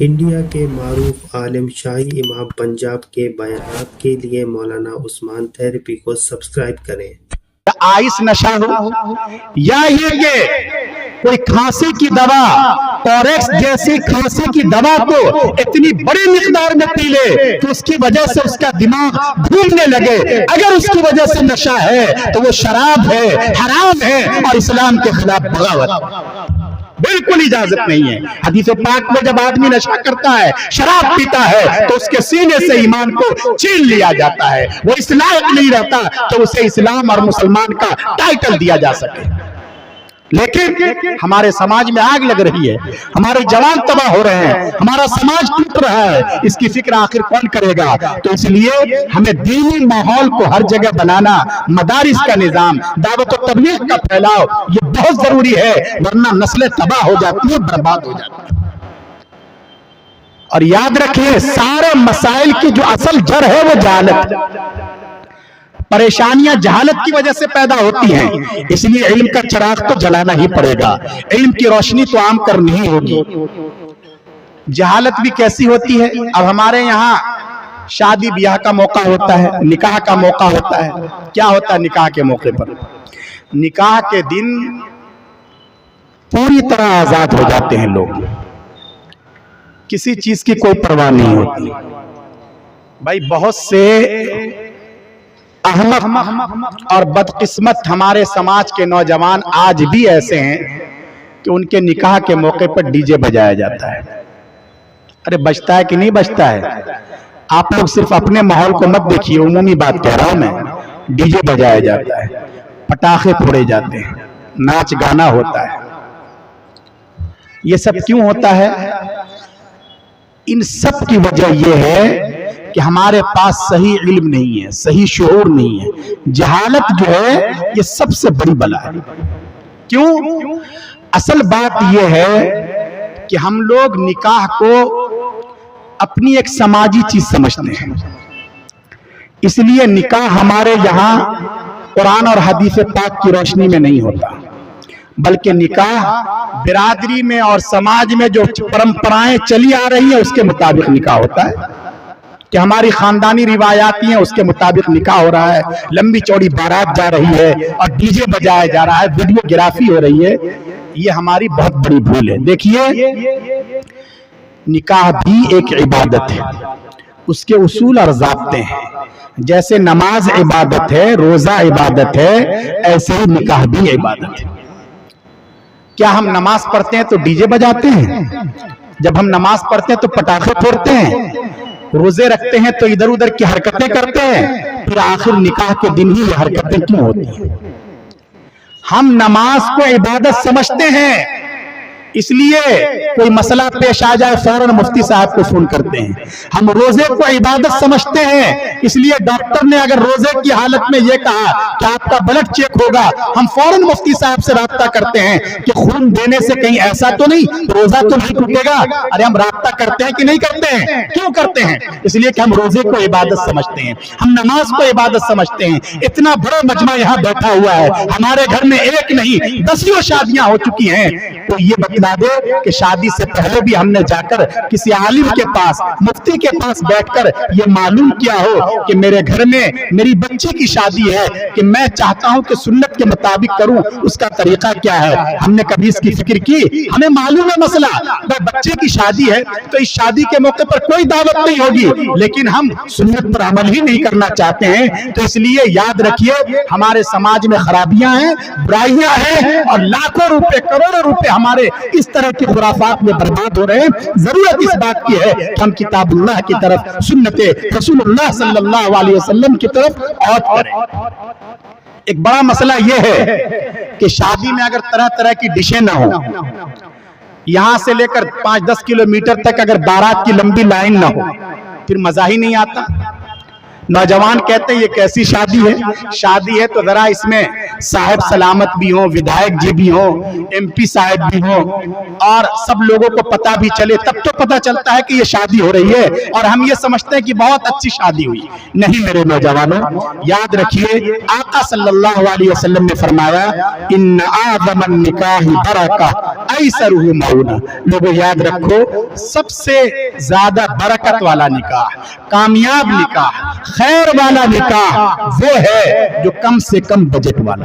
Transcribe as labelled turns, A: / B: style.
A: India के मारूफ आलिम शाही इमाम पंजाब के बयानात के लिए मौलाना उस्मान थेरेपी को सब्सक्राइब करें।
B: आइस नशा हो या ये कोई खांसी की दवा टॉरेक्स जैसी खांसी की दवा को इतनी बड़ी मिकदार में पी ले तो उसकी वजह से उसका दिमाग घूमने लगे। अगर उसकी वजह से नशा है तो वो शराब है, हराम है और इस्लाम के खिलाफ बगावत, बिल्कुल इजाजत नहीं है। हदीस पाक में जब आदमी नशा करता है, शराब पीता है, तो उसके सीने से ईमान को छीन लिया जाता है। वो इस लायक नहीं रहता तो उसे इस्लाम और मुसलमान का टाइटल दिया जा सके। लेकिन हमारे समाज में आग लग रही है, हमारे जवान तबाह हो रहे हैं, हमारा समाज टूट रहा है, इसकी फिक्र आखिर कौन करेगा? तो इसलिए हमें दीनी माहौल को हर जगह बनाना, मदारिस का निजाम, दावत और तबलीग का फैलाव, ये बहुत जरूरी है, वरना नस्लें तबाह हो जाती है, बर्बाद हो जाती है। और याद रखिए, सारे मसाइल की जो असल जड़ है वो जहालत, परेशानियां जहालत की वजह से पैदा होती हैं। इसलिए इल्म का चिराग तो जलाना ही पड़ेगा, इल्म की रोशनी तो आम करनी ही होगी। जहालत भी कैसी होती है? अब हमारे यहाँ शादी ब्याह का मौका होता है, निकाह का मौका होता है। क्या होता है निकाह के मौके पर? निकाह के दिन पूरी तरह आजाद हो जाते हैं लोग, किसी चीज की कोई परवाह नहीं होती। भाई बहुत से अहमक और बदकिस्मत हमारे समाज के नौजवान आज भी ऐसे हैं कि उनके निकाह के मौके पर डीजे बजाया जाता है। अरे बजता है कि नहीं बजता है? आप लोग सिर्फ अपने माहौल को मत देखिए, उमूमी बात कह रहा हूं मैं। डीजे बजाया जाता है, पटाखे फोड़े जाते हैं, नाच गाना होता है। ये सब क्यों होता है? इन सब की वजह यह है कि हमारे पास सही इल्म नहीं है, सही शऊर नहीं है। जहालत जो है ये सबसे बड़ी बला है। क्यों? असल बात यह है कि हम लोग निकाह को अपनी एक समाजी चीज समझते हैं। इसलिए निकाह हमारे यहाँ कुरान और हदीस पाक की रोशनी में नहीं होता, बल्कि निकाह बिरादरी में और समाज में जो परंपराएं चली आ रही हैं उसके मुताबिक निकाह होता है। कि हमारी खानदानी रिवायाती हैं उसके मुताबिक निकाह हो रहा है, लंबी चौड़ी बारात जा रही है और डीजे बजाया जा रहा है, वीडियोग्राफी हो रही है। ये हमारी बहुत बड़ी भूल है। देखिए, निकाह भी एक इबादत है, उसके उसूल और ज़ाब्ते हैं। जैसे नमाज इबादत है, रोजा इबादत है, ऐसे ही निकाह भी इबादत है। क्या हम नमाज पढ़ते हैं तो डीजे बजाते हैं? जब हम नमाज पढ़ते हैं तो पटाखे फोड़ते हैं? रोजे रखते हैं तो इधर उधर की हरकतें करते हैं? फिर आखिर निकाह के दिन ही ये हरकतें क्यों होती हैं? हम नमाज को इबादत समझते हैं, इसलिए कोई मसला पेश आ जाए फौरन मुफ्ती साहब को फोन करते हैं। हम रोजे को इबादत समझते हैं, इसलिए डॉक्टर ने अगर रोजे की हालत में यह कहा कि आपका ब्लड चेक होगा, हम फौरन मुफ्ती साहब से राब्ता करते हैं कि खून देने से कहीं ऐसा तो नहीं, रोजा तो नहीं टूटेगा। अरे हम राब्ता करते हैं कि नहीं करते हैं? क्यों करते हैं? इसलिए कि हम रोजे को इबादत समझते हैं, हम नमाज को इबादत समझते हैं। इतना बड़ा मजमा यहाँ बैठा हुआ है, हमारे घर में एक नहीं 10 शादियां हो चुकी हैं। तो ये बता दे कि शादी से पहले भी हमने जाकर किसी आलिम के पास, मुफ्ती के पास बैठकर ये मालूम किया हो कि मेरे घर में मेरी बच्ची की शादी है, कि मैं चाहता हूं कि सुन्नत के मुताबिक करूं, उसका तरीका क्या है? हमने कभी इसकी फिक्र की? हमें मालूम है मसला, बच्चे की शादी है तो इस शादी के मौके पर कोई दावत नहीं होगी, लेकिन हम सुन्नत पर अमल ही नहीं करना चाहते हैं। तो इसलिए याद रखिए, हमारे समाज में खराबियां हैं, बुराइयां हैं और लाखों रुपए, करोड़ों रुपए हमारे इस तरह के खुराफात में बर्बाद हो रहे हैं। जरूरत इस बात की है कि हम किताबुल्लाह की तरफ, सुन्नते रसूलुल्लाह सल्लल्लाहु अलैहि वसल्लम की तरफ औद करें। एक बड़ा मसला यह है कि शादी में अगर तरह तरह की डिशें ना हो, यहां से लेकर 5-10 किलोमीटर तक अगर बारात की लंबी लाइन ना हो, फिर मजा ही नहीं आता। नौजवान कहते हैं ये कैसी शादी है? शादी है तो जरा इसमें साहब सलामत भी हो, विधायक जी भी हो, MP साहब भी हो, और सब लोगों को पता भी चले, तब तो पता चलता है कि ये शादी हो रही है और हम ये समझते हैं कि बहुत अच्छी शादी हुई। नहीं मेरे नौजवानों, याद रखिए आका सल्लल्लाहु अलैहि वसल्लम ने फरमाया इन्न आज़मन निकाहि बरका ऐसरुहु मऊना। लोगों याद रखो, सबसे ज्यादा बरकत वाला निकाह, कामयाब निकाह, खैर वाला निकाह वो है जो कम से कम बजट वाला।